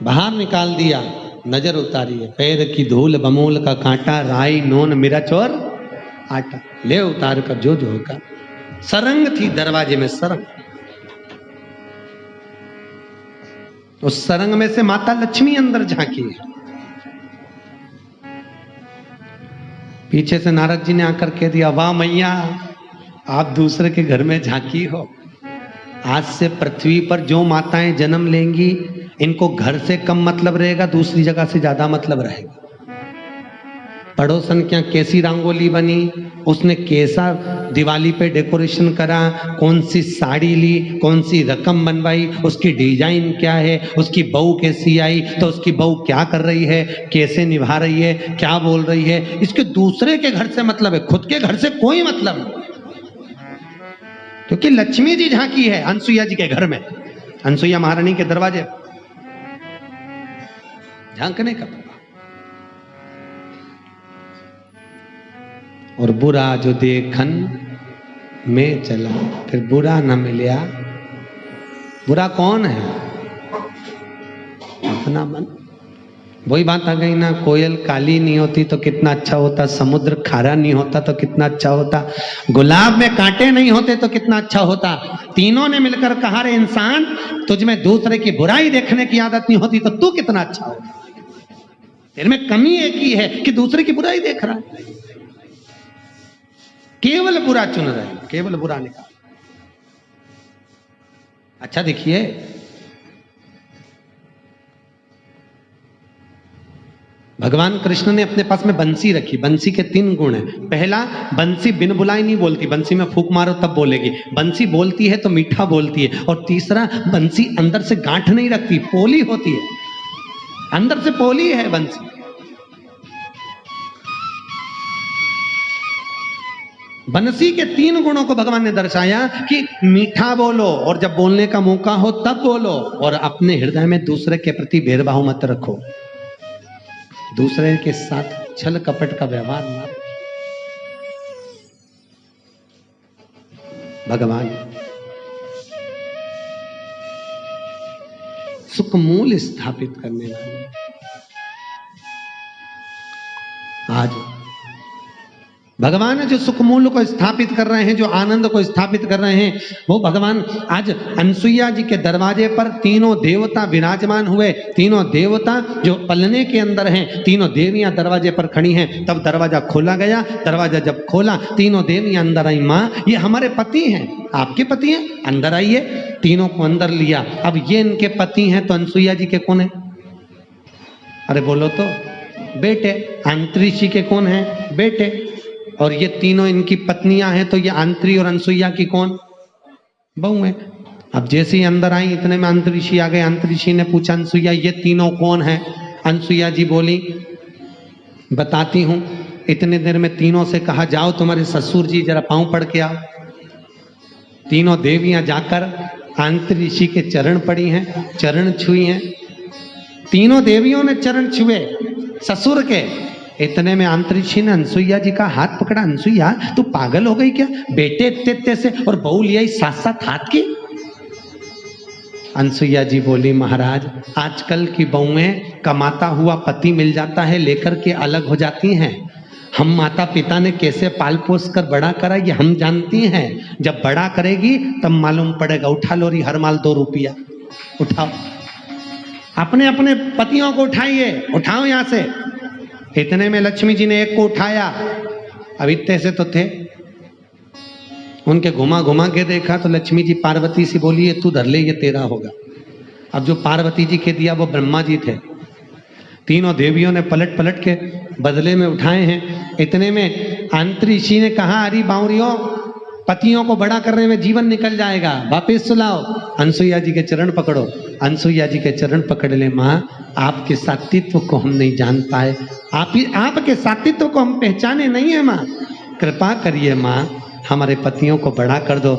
बाहर निकाल दिया, नजर उतारी है, पैर की धूल बमूल का कांटा, राई नून मिर्च और आटा, ले उतार कर जो जो होगा। सरंग थी दरवाजे में, सरंग। उस सरंग में से माता लक्ष्मी अंदर झांकी है। पीछे से नारद जी ने आकर कह दिया, वाह मैया, आप दूसरे के घर में झांकी हो। आज से पृथ्वी पर जो माताएं जन्म लेंगी, इनको घर से कम मतलब रहेगा, दूसरी जगह से ज्यादा मतलब रहेगा। पड़ोसन क्या कैसी रंगोली बनी, उसने कैसा दिवाली पे डेकोरेशन करा, कौन सी साड़ी ली, कौन सी रकम बनवाई, उसकी डिजाइन क्या है, उसकी बहू कैसी आई, तो उसकी बहू क्या कर रही है, कैसे निभा रही है, क्या बोल रही है, इसके दूसरे के घर से मतलब है, खुद के घर से कोई मतलब नहीं। क्योंकि लक्ष्मी जी झांकी है अनसुईया जी के घर में, अनसुईया महारानी के दरवाजे झांकने का। और बुरा जो देखन में चला, फिर बुरा न मिलया। बुरा कौन है? अपना मन। वही बात आ गई ना, कोयल काली नहीं होती तो कितना अच्छा होता, समुद्र खारा नहीं होता तो कितना अच्छा होता, गुलाब में कांटे नहीं होते तो कितना अच्छा होता। तीनों ने मिलकर कहा, रे इंसान, तुझ में दूसरे की बुराई देखने की आदत नहीं होती तो तू कितना अच्छा होता। तेरे में कमी एक ही है कि दूसरे की बुराई देख रहा है, केवल बुरा चुन रहे हैं, केवल बुरा निकाल। अच्छा देखिए, भगवान कृष्ण ने अपने पास में बंसी रखी। बंसी के 3 गुण हैं। पहला, बंसी बिन बुलाए नहीं बोलती, बंसी में फूंक मारो तब बोलेगी। बंसी बोलती है तो मीठा बोलती है। और तीसरा, बंसी अंदर से गांठ नहीं रखती, पोली होती है, अंदर से पोली है बंसी। बंसी के 3 गुणों को भगवान ने दर्शाया कि मीठा बोलो, और जब बोलने का मौका हो तब बोलो, और अपने हृदय में दूसरे के प्रति भेदभाव मत रखो, दूसरे के साथ छल कपट का व्यवहार न। भगवान सुख मूल स्थापित करने वाले। आज भगवान जो सुख मूल्य को स्थापित कर रहे हैं, जो आनंद को स्थापित कर रहे हैं, वो भगवान आज अनसुईया जी के दरवाजे पर तीनों देवता विराजमान हुए। तीनों देवता जो पलने के अंदर हैं, तीनों देवियां दरवाजे पर खड़ी हैं। तब दरवाजा खोला गया। दरवाजा जब खोला, तीनों देवियां अंदर आई। माँ, ये हमारे पति हैं, आपके पति हैं, अंदर आइए। तीनों को अंदर लिया। अब ये इनके पति हैं तो अनसुईया जी के कौन है? अरे बोलो तो, बेटे। आंत्री जी के कौन है? बेटे। और ये तीनों इनकी पत्नियां हैं, तो ये आंत्री और अनसुईया की कौन? बहू है। अब जैसे ही अंदर आई, इतने में अंतरिक्षी आ गए। अंतरिक्षी ने पूछा, अनसुईया ये तीनों कौन है? अनसुईया जी बोली, बताती हूँ। इतने देर में तीनों से कहा, जाओ तुम्हारे ससुर जी जरा पांव पड़ के आओ। तीनों देवियां जाकर अंतरिक्षी के चरण पड़ी हैं, चरण छुई हैं। तीनों देवियों ने चरण छुए ससुर के। इतने में अंतरिक्षी ने अनसुईया जी का हाथ पकड़ा। अनसुईया, तू पागल हो गई क्या? बेटे इतने से और बहू लिया साथ साथ हाथ की। अनसुईया जी बोली, महाराज, आजकल की बहुएं कमाता हुआ पति मिल जाता है, लेकर के अलग हो जाती हैं। हम माता पिता ने कैसे पाल पोस कर बड़ा करा ये हम जानती हैं। जब बड़ा करेगी तब मालूम पड़ेगा। उठा लो री हर माल 2 रुपया, उठाओ। अपने अपने पतियों को उठाइए, उठाओ यहां से। इतने में लक्ष्मी जी ने एक को उठाया। अब इतने से तो थे, उनके घुमा घुमा के देखा तो लक्ष्मी जी पार्वती से बोली, ये तू धर ले, ये तेरा होगा। अब जो पार्वती जी के दिया वो ब्रह्मा जी थे। तीनों देवियों ने पलट पलट के बदले में उठाए हैं। इतने में अंतरिक्षी ने कहा, अरे बावरियों, पतियों को बड़ा करने में जीवन निकल जाएगा, वापिस सुलाओ। अनसुईया जी के चरण पकड़ो। अनसुईया जी के चरण पकड़ ले। माँ, आपके सात्वित्व को हम नहीं जान पाए, आपके सात्वित्व को हम पहचाने नहीं है। माँ, कृपा करिए माँ, हमारे पतियों को बड़ा कर दो।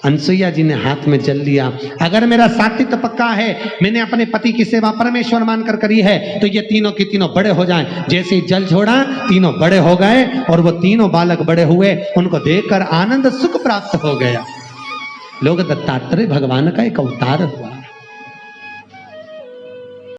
अनसुईया जी ने हाथ में जल लिया। अगर मेरा सात्वित्व पक्का है, मैंने अपने पति की सेवा परमेश्वर मानकर करी है, तो ये तीनों की तीनों बड़े हो जाएं। जैसे ही जल छोड़ा, तीनों बड़े हो गए। और वो तीनों बालक बड़े हुए, उनको देखकर आनंद सुख प्राप्त हो गया। लोग दत्तात्रेय भगवान का एक अवतार हुआ।